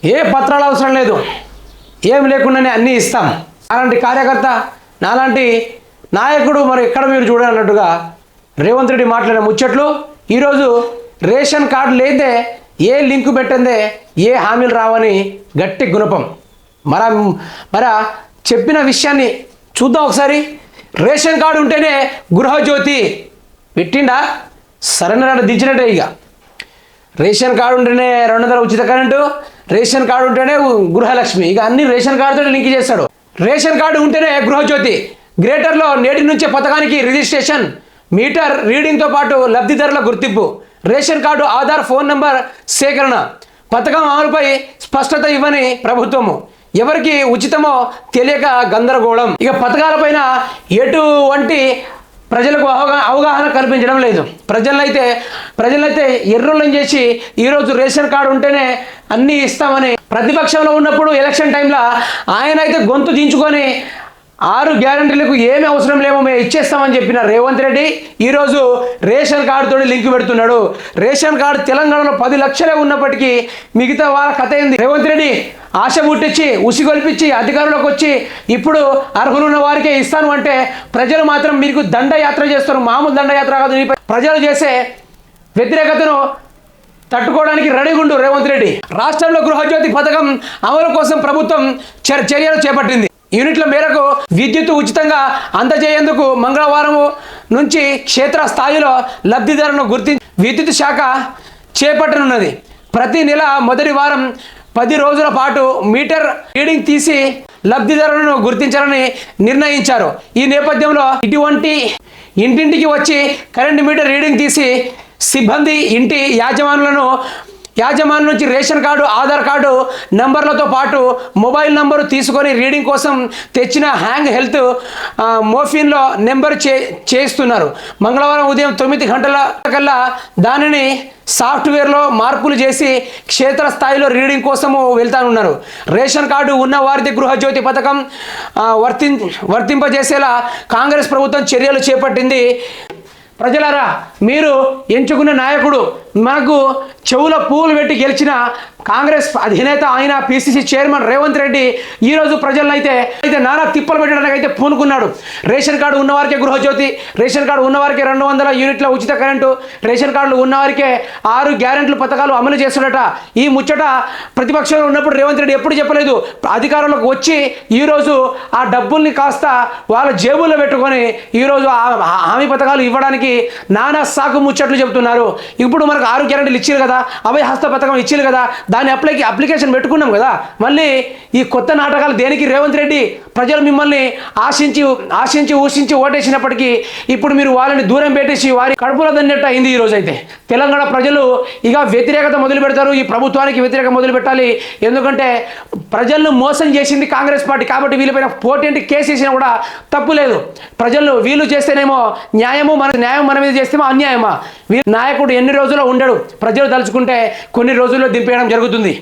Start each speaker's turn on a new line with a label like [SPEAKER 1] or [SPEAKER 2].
[SPEAKER 1] ఏ పత్రాలు అవసరం లేదు, ఏం లేకుండానే అన్నీ ఇస్తాం. అలాంటి కార్యకర్త, నాలాంటి నాయకుడు మరి ఎక్కడ మీరు చూడాలన్నట్టుగా రేవంత్ రెడ్డి మాట్లాడిన ముచ్చట్లు. ఈరోజు రేషన్ కార్డు లేదే, ఏ లింకు పెట్టందే ఏ హామీలు రావని గట్టి గుణపం. మన చెప్పిన విషయాన్ని చూద్దాం ఒకసారి. రేషన్ కార్డు ఉంటేనే గృహజ్యోతి పెట్టిండా, సరైన దించినట్టే. ఇక రేషన్ కార్డు ఉంటేనే 200 ఉచిత కరెంటు, రేషన్ కార్డు ఉంటేనే గృహలక్ష్మి, ఇక అన్ని రేషన్ కార్డుతో లింక్ చేస్తాడు. రేషన్ కార్డు ఉంటేనే గృహజ్యోతి. గ్రేటర్లో నేటి నుంచే పథకానికి రిజిస్ట్రేషన్, మీటర్ రీడింగ్తో పాటు లబ్ధిదారుల గుర్తింపు, ration card, Aadhaar, phone number సేకరణ. పథకం అమలుపై స్పష్టత ఇవ్వని ప్రభుత్వము, ఎవరికి ఉచితమో తెలియక గందరగోళం. ఇక పథకాలపైన ఎటువంటి ప్రజలకు అవగాహన కల్పించడం లేదు. ప్రజలైతే ఎర్రోళ్ళని చేసి ఈరోజు రేషన్ కార్డు ఉంటేనే అన్నీ ఇస్తామని ప్రతిపక్షంలో ఉన్నప్పుడు ఎలక్షన్ టైంలో ఆయన అయితే గొంతు దించుకొని 6 గ్యారంటీలకు ఏమీ అవసరం లేమో మేము ఇచ్చేస్తామని చెప్పిన రేవంత్ రెడ్డి ఈరోజు రేషన్ కార్డుతో లింక్ పెడుతున్నాడు. రేషన్ కార్డు తెలంగాణలో 10 లక్షలే ఉన్నప్పటికీ మిగతా వాళ్ళ కథ ఏంది? రేవంత్ రెడ్డి ఆశ పుట్టించి ఉసిగొల్పించి అధికారంలోకి వచ్చి ఇప్పుడు అర్హులున్న వారికే ఇస్తాను అంటే ప్రజలు మాత్రం మీకు దండయాత్ర చేస్తారు. మామూలు దండయాత్ర కాదు. ప్రజలు చేసే వ్యతిరేకతను తట్టుకోవడానికి రెడీగా ఉండు రేవంత్ రెడ్డి. రాష్ట్రంలో గృహజ్యోతి పథకం అమలు కోసం ప్రభుత్వం చర్యలు చేపట్టింది. యూనిట్ల మేరకు విద్యుత్ ఉచితంగా అందజేయేందుకు మంగళవారం నుంచి క్షేత్ర స్థాయిలో లబ్ధిదారులను గుర్తించి విద్యుత్ శాఖ చేపట్టనున్నది. ప్రతి నెల మొదటి వారం 10 రోజుల పాటు మీటర్ రీడింగ్ తీసి లబ్ధిదారులను గుర్తించాలని నిర్ణయించారు. ఈ నేపథ్యంలో ఇటువంటి ఇంటింటికి వచ్చి కరెంటు మీటర్ రీడింగ్ తీసి సిబ్బంది ఇంటి యాజమాన్యం నుంచి రేషన్ కార్డు, ఆధార్ కార్డు నంబర్లతో పాటు మొబైల్ నంబరు తీసుకొని రీడింగ్ కోసం తెచ్చిన హ్యాంగ్ హెల్త్ మోఫిన్లో నెంబర్ చేయిస్తున్నారు. మంగళవారం ఉదయం 9 గంటల కల్లా దానిని సాఫ్ట్వేర్లో మార్పులు చేసి క్షేత్రస్థాయిలో రీడింగ్ కోసము వెళ్తానున్నారు. రేషన్ కార్డు ఉన్న వారికి గృహజ్యోతి పథకం వర్తింపజేసేలా కాంగ్రెస్ ప్రభుత్వం చర్యలు చేపట్టింది. ప్రజలారా, మీరు ఎంచుకున్న నాయకుడు మనకు చెవుల పూలు పెట్టి గెలిచిన కాంగ్రెస్ అధినేత ఆయన పిసిసి చైర్మన్ రేవంత్ రెడ్డి ఈరోజు ప్రజలను అయితే నానా తిప్పలు పెట్టడానికి అయితే పూనుకున్నాడు. రేషన్ కార్డు ఉన్నవారికే గృహజ్యోతి, రేషన్ కార్డు ఉన్నవారికే 200 యూనిట్ల ఉచిత కరెంటు, రేషన్ కార్డులు ఉన్నవారికే 6 గ్యారెంటీల పథకాలు అమలు చేస్తున్నట. ఈ ముచ్చట ప్రతిపక్షంలో ఉన్నప్పుడు రేవంత్ రెడ్డి ఎప్పుడు చెప్పలేదు. అధికారంలోకి వచ్చి ఈరోజు ఆ డబ్బుల్ని కాస్త వాళ్ళ జేబుల్లో పెట్టుకొని ఈరోజు హామీ పథకాలు ఇవ్వడానికి నానా సాకు ముచ్చట్లు చెబుతున్నారు. ఇప్పుడు మనకు 6 గ్యారెంటీలు ఇచ్చారు కదా, అభయహస్త పథకం ఇచ్చారు కదా, దాని అప్లికేషన్ పెట్టుకున్నాం కదా. మళ్ళీ ఈ కొత్త నాటకాలు దేనికి? రేవంత్ రెడ్డి, ప్రజలు మిమ్మల్ని ఆశించి ఊషించి ఓటేసినప్పటికీ ఇప్పుడు మీరు వాళ్ళని దూరం పెట్టేసి వారి కడుపులో దన్నట్టు అయింది. ఈరోజు అయితే తెలంగాణ ప్రజలు ఇక వ్యతిరేకత మొదలు పెడతారు. ఈ ప్రభుత్వానికి వ్యతిరేకత మొదలు పెట్టాలి. ఎందుకంటే ప్రజలను మోసం చేసింది కాంగ్రెస్ పార్టీ కాబట్టి వీళ్ళపైన పోటీ కేసు వేసినా కూడా తప్పు లేదు. వీళ్ళు చేస్తేనేమో న్యాయం మన మీద చేస్తేమో అన్యాయమా? నాయకుడు ఎన్ని రోజుల్లో ఉండడు. ప్రజలు తలుచుకుంటే కొన్ని రోజుల్లో దింపేయడం జరుగుతుంది.